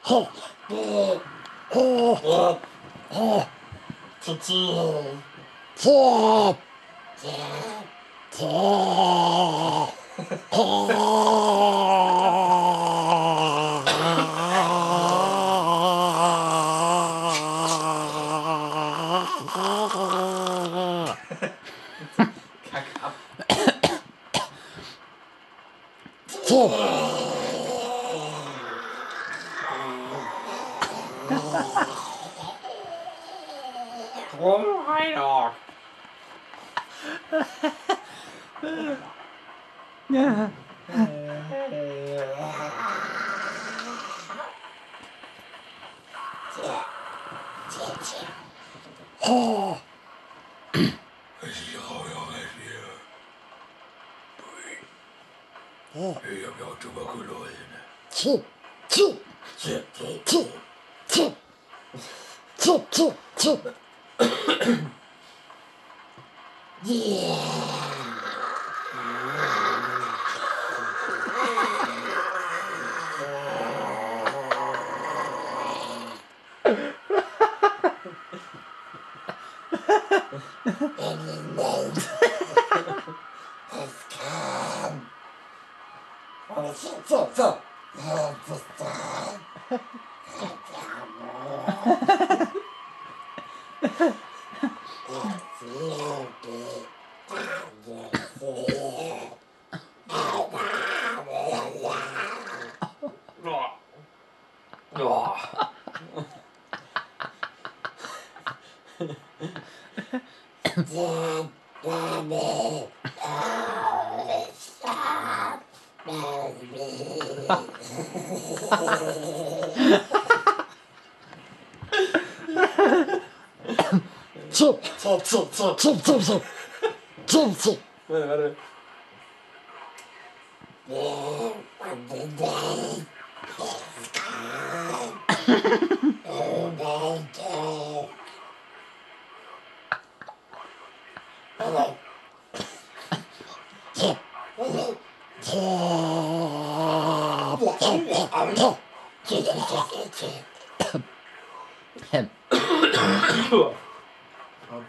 Warte.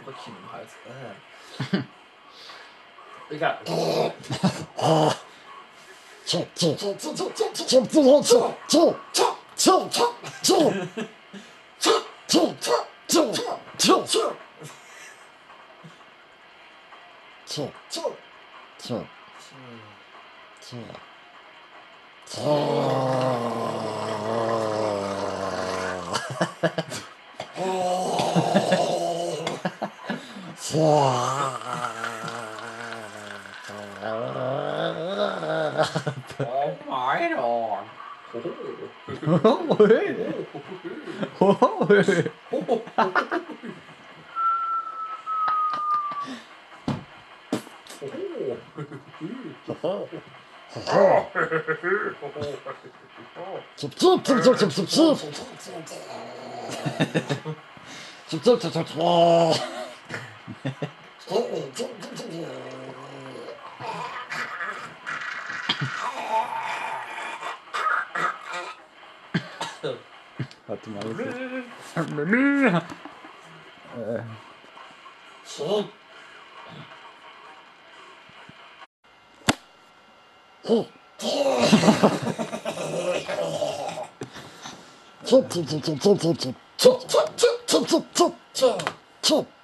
Brötchen im Hals. Egal. Oh my God. Warte mal.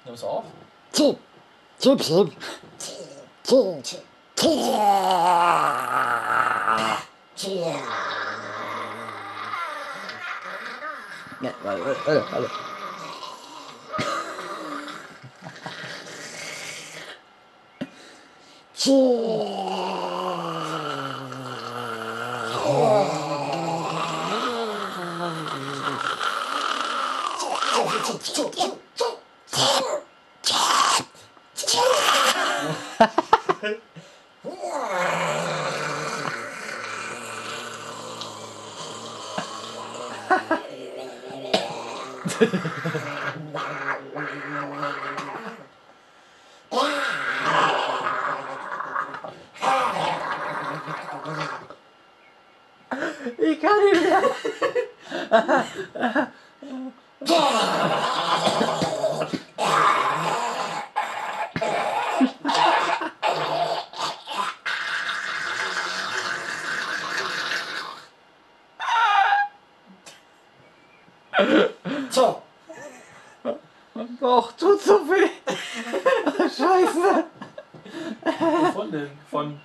Nimm es auf. Ne, warte. Ich kann nicht mehr. So. Mein Bauch tut so weh. Scheiße. Wovon denn? Von.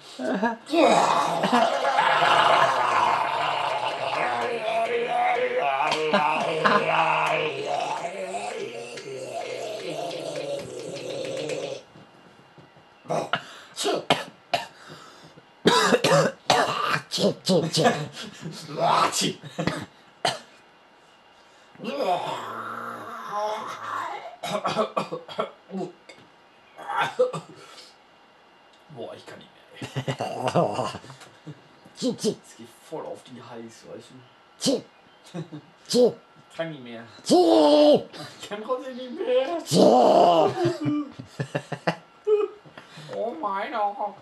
Boah, ich kann nicht mehr. Es geht voll auf die Heiß, weißt du. Ich kann nicht mehr. Ich kann trotzdem nicht mehr. Oh mein Gott.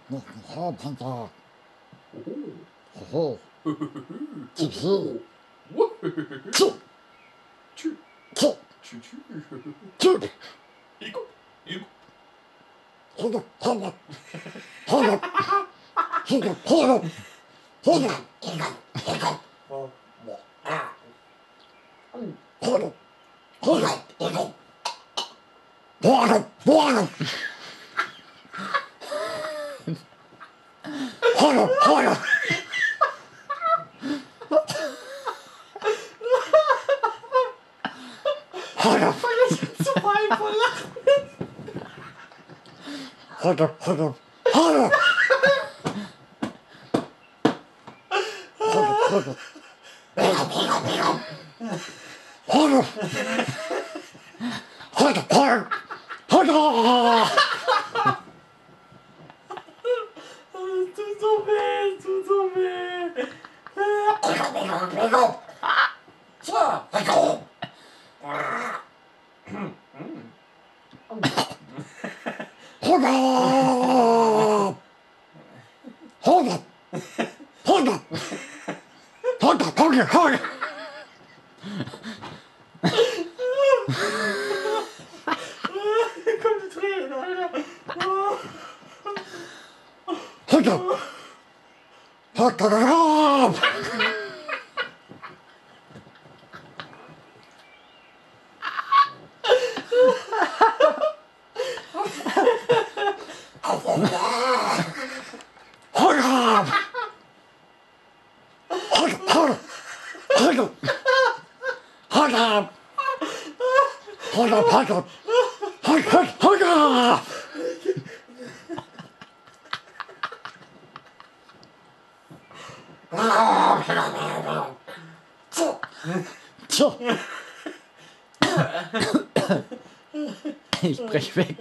Ich brech weg.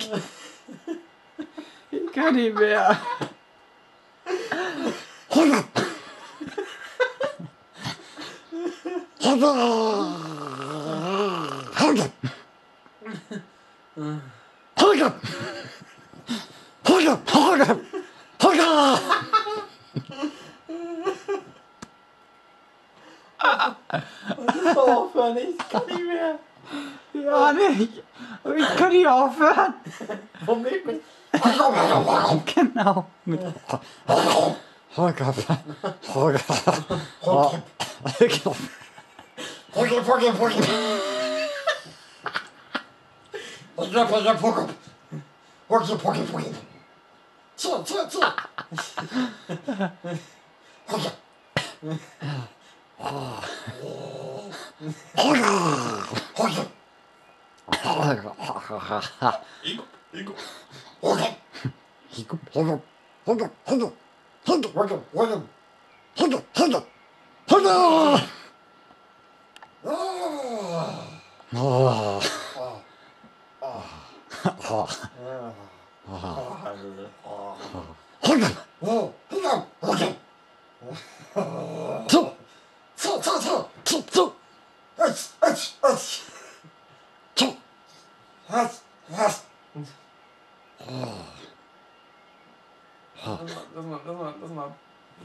Ich kann nicht mehr. Aufhören, ich kann nicht mehr. Ja, nicht. Aber ich kann nicht aufhören. Womit? Genau. Mit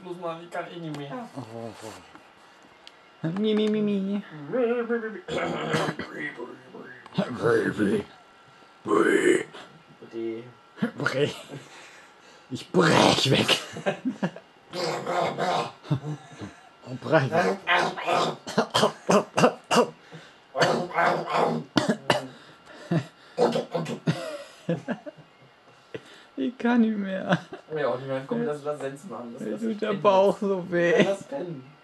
Lass mal, ich kann eh nicht mehr. Mi, mi, mi, mi. Ich brech weg. Brech weg. Ich kann nicht mehr. Ja, und dann komm, lass Sensen machen. Mir tut der Bauch so weh. Lass pennen.